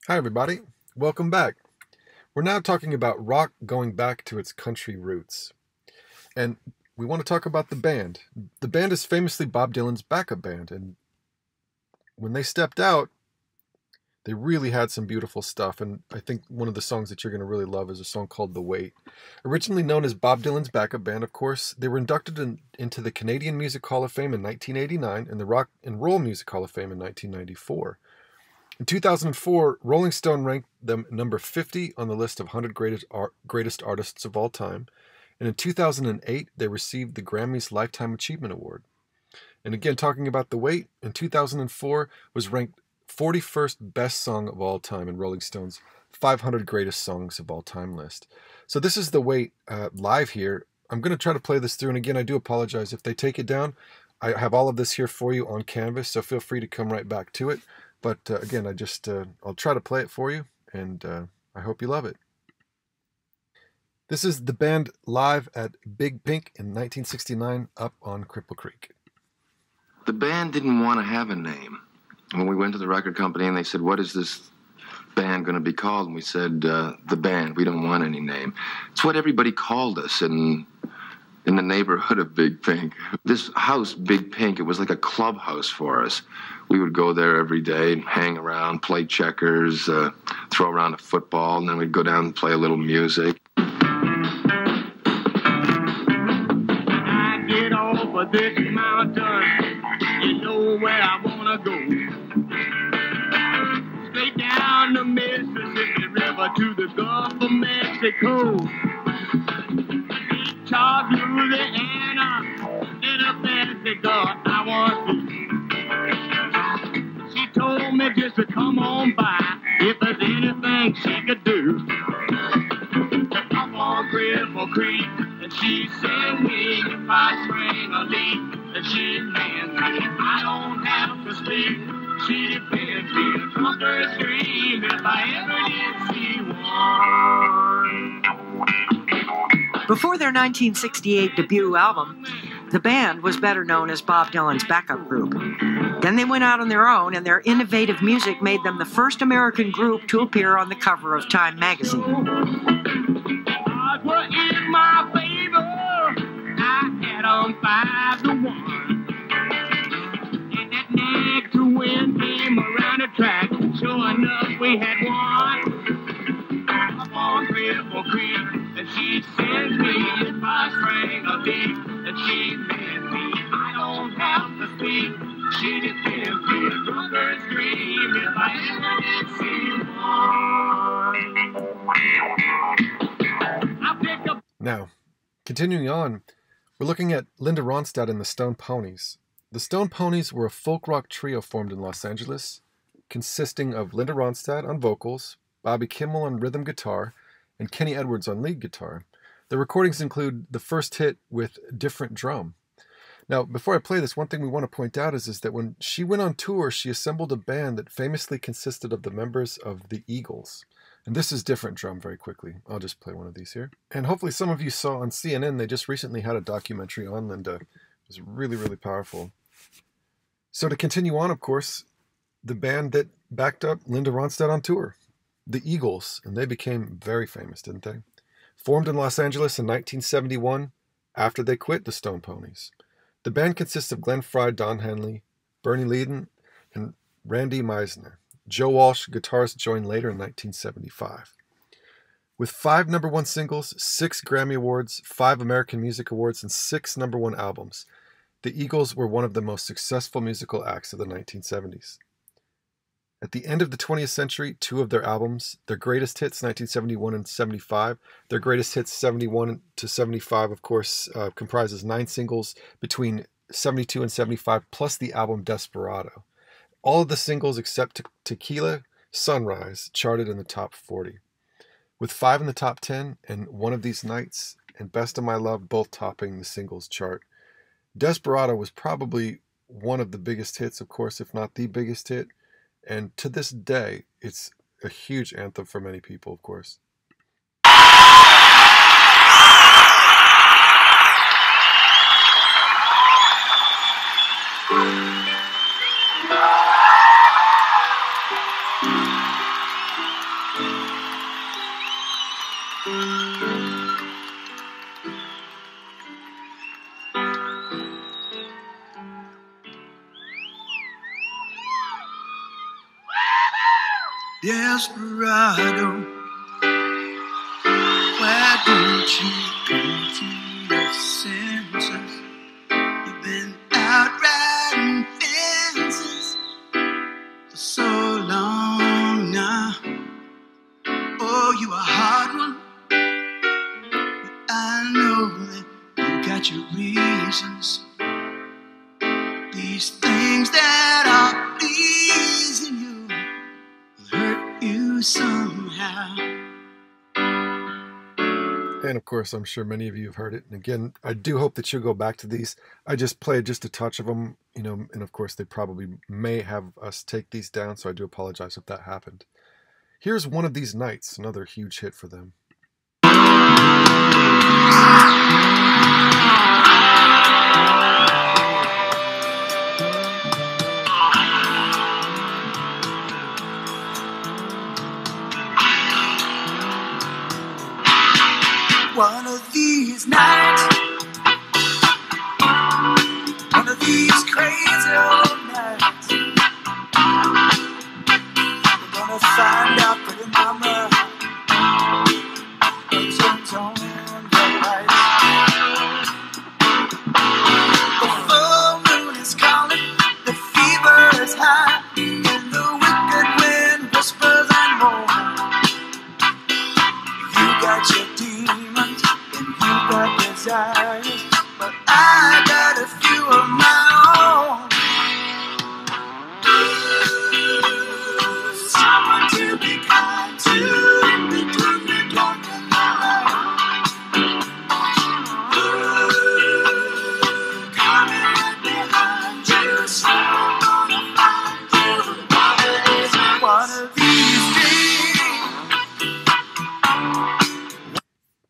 Hi, everybody. Welcome back. We're now talking about rock going back to its country roots. And we want to talk about the band. The band is famously Bob Dylan's backup band. And when they stepped out, they really had some beautiful stuff. And I think one of the songs that you're going to really love is a song called The Wait. Originally known as Bob Dylan's backup band, of course, they were inducted into the Canadian Music Hall of Fame in 1989 and the Rock and Roll Music Hall of Fame in 1994. In 2004, Rolling Stone ranked them number 50 on the list of 100 greatest artists of all time. And in 2008, they received the Grammy's Lifetime Achievement Award. And again, talking about The Wait, in 2004 was ranked 41st best song of all time in Rolling Stone's 500 greatest songs of all time list. So this is The Wait live here. I'm going to try to play this through. And again, I do apologize if they take it down. I have all of this here for you on Canvas, so feel free to come right back to it. But again, I'll try to play it for you, and I hope you love it. This is the band live at Big Pink in 1969 up on Cripple Creek. The band didn't want to have a name. When we went to the record company and they said, what is this band going to be called? And we said, The Band. We don't want any name. It's what everybody called us in the neighborhood of Big Pink. This house, Big Pink, it was like a clubhouse for us. We would go there every day and hang around, play checkers, throw around a football, and then we'd go down and play a little music. I get over this mountain, you know where I wanna go. Straight down the Mississippi River to the Gulf of Mexico. Charles, Louisiana, in a fancy car I want to. She told me just to come on by if there's anything she could do. Up on Cripple Creek, and she said me if I swing a leak, and she lands me. I don't have to speak. She defends me to come her scream if I ever did see one. Before their 1968 debut album, the band was better known as Bob Dylan's backup group. Then they went out on their own, and their innovative music made them the first American group to appear on the cover of Time magazine. Odds were in my favor. I had 'em 5-1. And that next win came around the track. Sure enough, we had won. Up on Cripple Creek, and she sends me if I sprang a beat, and she meant me. I don't have to speak. She defends me to drunk her scream if I ever did see one. I pick up. Now, continuing on, we're looking at Linda Ronstadt and the Stone Ponies. The Stone Ponies were a folk rock trio formed in Los Angeles, consisting of Linda Ronstadt on vocals, Bobby Kimmel on rhythm guitar, and Kenny Edwards on lead guitar. The recordings include the first hit with Different Drum. Now, before I play this, one thing we want to point out is that when she went on tour, she assembled a band that famously consisted of the members of the Eagles. And this is Different Drum very quickly. I'll just play one of these here. And hopefully some of you saw on CNN, they just recently had a documentary on Linda. It was really, really powerful. So to continue on, of course, the band that backed up Linda Ronstadt on tour, the Eagles, and they became very famous, didn't they? Formed in Los Angeles in 1971 after they quit the Stone Ponies. The band consists of Glenn Frey, Don Henley, Bernie Leadon, and Randy Meisner. Joe Walsh, guitarist, joined later in 1975. With 5 #1 singles, 6 Grammy Awards, 5 American Music Awards, and 6 #1 albums, the Eagles were one of the most successful musical acts of the 1970s. At the end of the 20th century, 2 of their albums, their greatest hits, 1971 and 75, their greatest hits, 71 to 75, of course, comprises 9 singles between 72 and 75, plus the album Desperado. All of the singles except Tequila, Sunrise, charted in the top 40. With 5 in the top 10 and One of These Nights and Best of My Love both topping the singles chart. Desperado was probably one of the biggest hits, of course, if not the biggest hit. And to this day, it's a huge anthem for many people, of course. Desperado, why don't you come to your senses? You've been out riding fences for so long now. Oh, you a hard one, but I know that you got your reasons. These things that are pleasing you hurt you somehow. And of course, I'm sure many of you have heard it. And again, I do hope that you'll go back to these. I just played just a touch of them, you know, and of course, they probably may have us take these down, so I do apologize if that happened. Here's One of These Nights, another huge hit for them. One of these nights, one of these crazy old nights, we're gonna find out that the mama turns on the lights. The full moon is calling, the fever is high, and the wicked wind whispers and moans. You got your demons and you got desires, but I got a few of my own. Someone to be kind to between the dark and the light. Coming right behind you, so I'm gonna find you one of these days.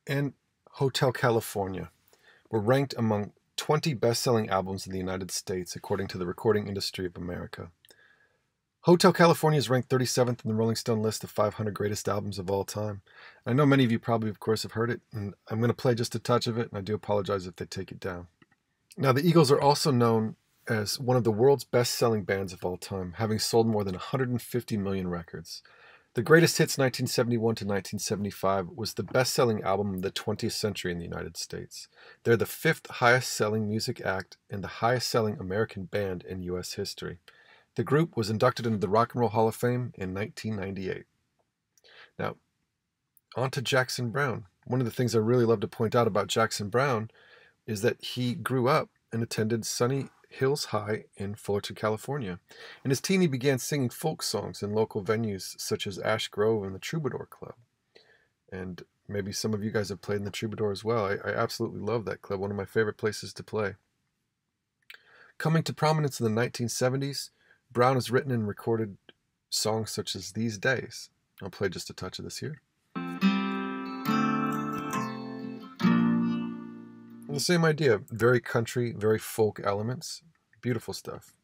And Hotel California were ranked among 20 best-selling albums in the United States, according to the Recording Industry of America. Hotel California is ranked 37th in the Rolling Stone list of 500 greatest albums of all time. I know many of you probably, of course, have heard it, and I'm going to play just a touch of it, and I do apologize if they take it down. Now, the Eagles are also known as one of the world's best-selling bands of all time, having sold more than 150 million records. The Greatest Hits 1971 to 1975 was the best-selling album of the 20th century in the United States. They're the 5th highest-selling music act and the highest-selling American band in U.S. history. The group was inducted into the Rock and Roll Hall of Fame in 1998. Now, on to Jackson Browne. One of the things I really love to point out about Jackson Browne is that he grew up and attended Sunny Hills High in Fullerton, California. In his teen, he began singing folk songs in local venues such as Ash Grove and the Troubadour Club. And maybe some of you guys have played in the Troubadour as well. I absolutely love that club, one of my favorite places to play. Coming to prominence in the 1970s, Browne has written and recorded songs such as These Days. I'll play just a touch of this here. And the same idea, very country, very folk elements, beautiful stuff.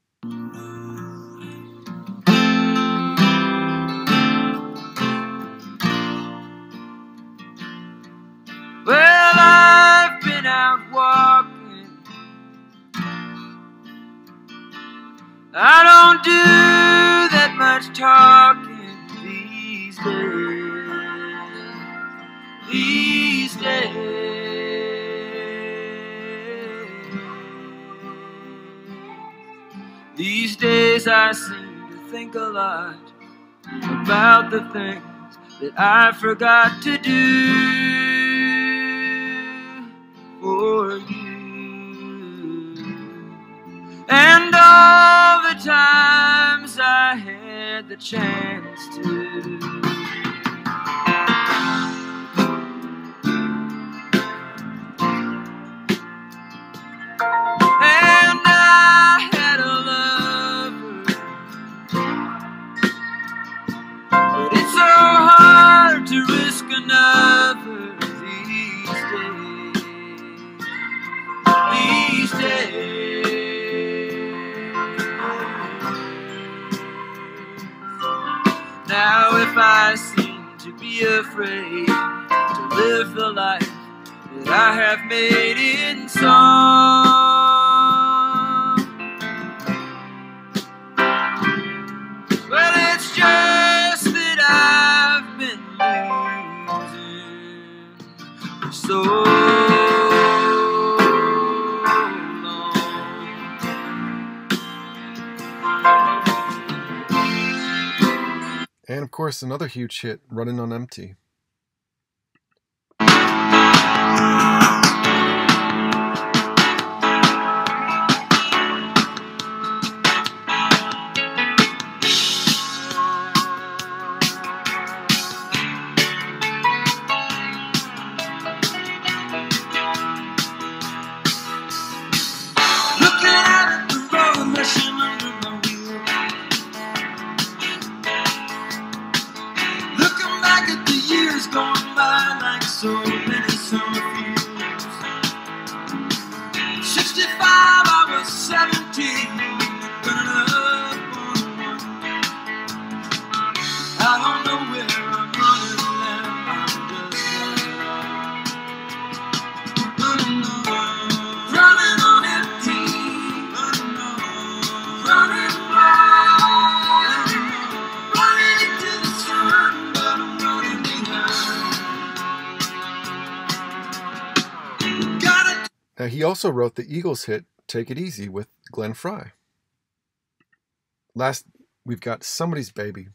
Well, I've been out walking. I don't do that much talking these days. These days. These days I seem to think a lot about the things that I forgot to do for you. And all the times I had the chance to. And I had a lover, but it's so hard to risk another these days. Now if I seem to to be afraid to live the life that I have made in song. Well, it's just that I've been losing for so And of course, another huge hit, Running on Empty. Gone by like so many summer fields. 65, I was 17, burning up on one. I don't know where I'm running now. I'm just running on empty, running into the sun, but I'm running behind. Now, he also wrote the Eagles hit Take It Easy with Glenn Frey. Last, we've got Somebody's Baby.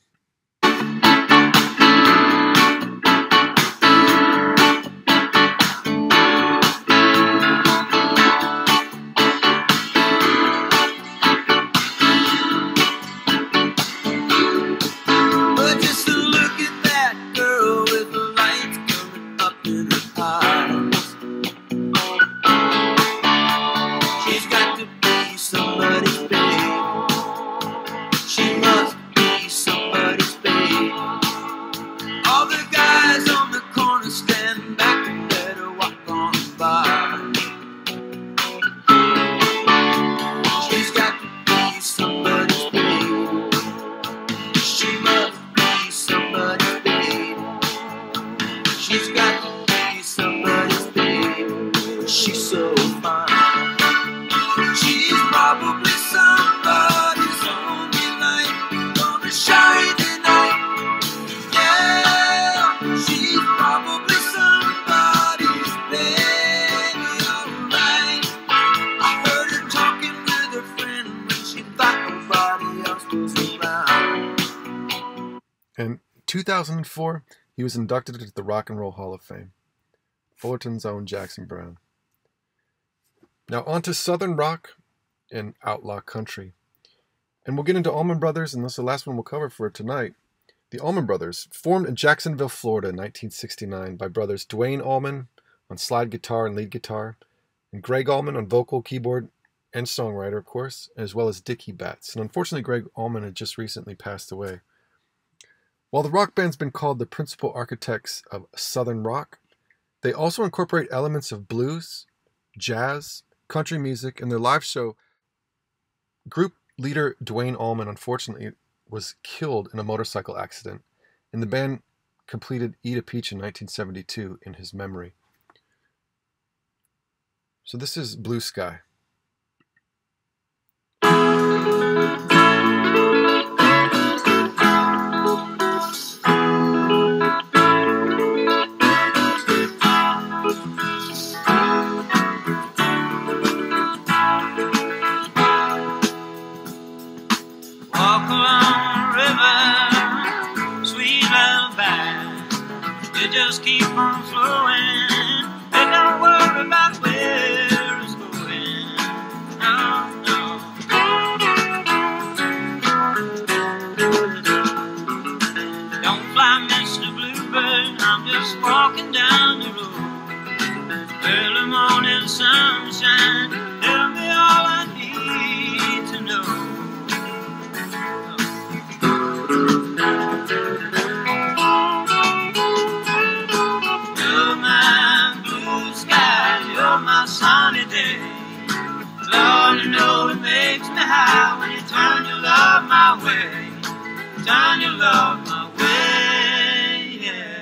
But just to look at that girl with the lights coming up in her eyes. She's got to be somebody's babe. She must be somebody's babe. All the guys on the corner stand back and better walk on by. She's got to be somebody's babe. She must be somebody's babe. She's got to be somebody's babe. She's so fine. She's probably somebody's only light on a shiny night. Yeah, she's probably somebody's baby, alright. I heard her talking with her friend when she thought nobody else was around. In 2004, he was inducted into the Rock and Roll Hall of Fame. Fullerton's own Jackson Browne. Now on to Southern rock and outlaw country. And we'll get into Allman Brothers, and this is the last one we'll cover for tonight. The Allman Brothers, formed in Jacksonville, Florida in 1969 by brothers Duane Allman on slide guitar and lead guitar, and Greg Allman on vocal, keyboard, and songwriter, of course, as well as Dickie Betts. And unfortunately, Greg Allman had just recently passed away. While the rock band's been called the principal architects of Southern rock, they also incorporate elements of blues, jazz, country music. In their live show, group leader Duane Allman unfortunately was killed in a motorcycle accident, and the band completed Eat a Peach in 1972 in his memory. So this is Blue Sky. Walk along the river, sweet lullaby. You just keep on flowing, and don't worry about where it's going. No, no. Don't fly, Mr. Bluebird, I'm just walking down the road. Early morning sunshine, tell me all I need to know. You're my blue sky, you're my sunny day. Lord, you know it makes me high when you turn your love my way. Turn your love my way, yeah.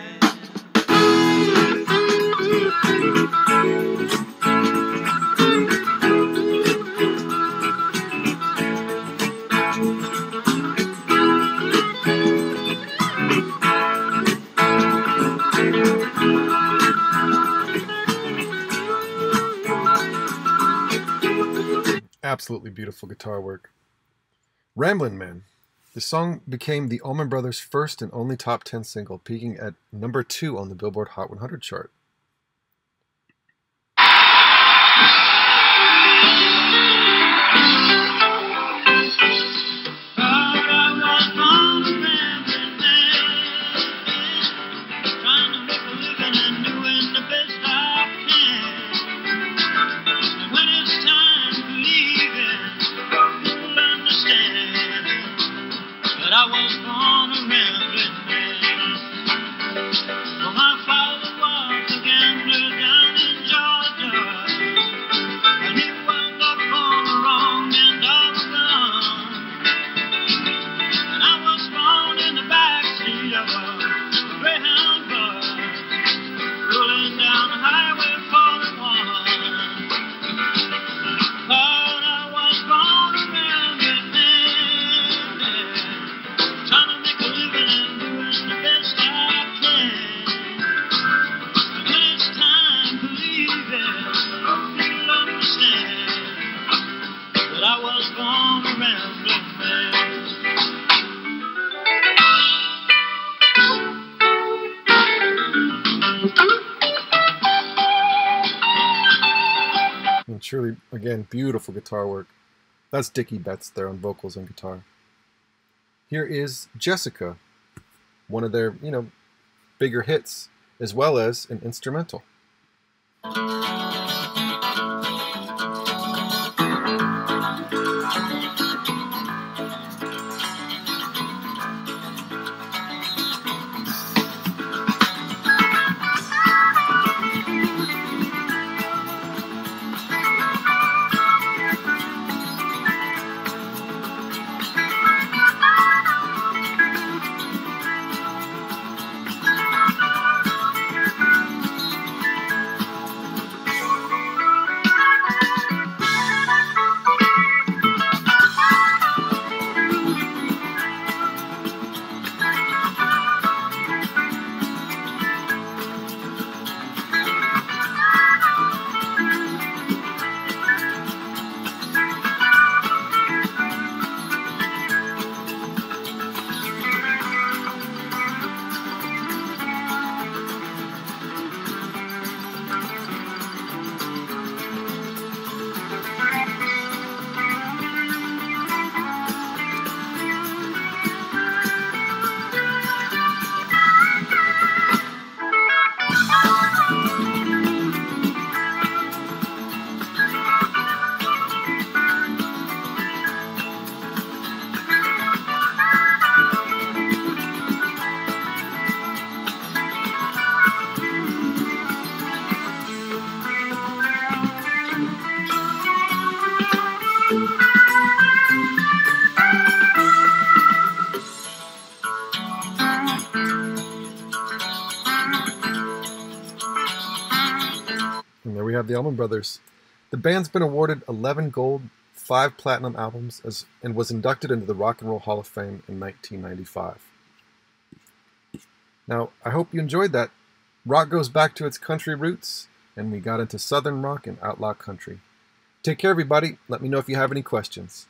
Absolutely beautiful guitar work. Ramblin' Man. The song became the Allman Brothers' first and only top 10 single, peaking at number 2 on the Billboard Hot 100 chart. And truly, again, beautiful guitar work. That's Dickie Betts there on vocals and guitar. Here is Jessica, one of their, bigger hits, as well as an instrumental. And there we have the Allman Brothers. The band's been awarded 11 gold, 5 platinum albums, and was inducted into the Rock and Roll Hall of Fame in 1995. Now, I hope you enjoyed that. Rock goes back to its country roots, and we got into Southern rock and outlaw country. Take care, everybody. Let me know if you have any questions.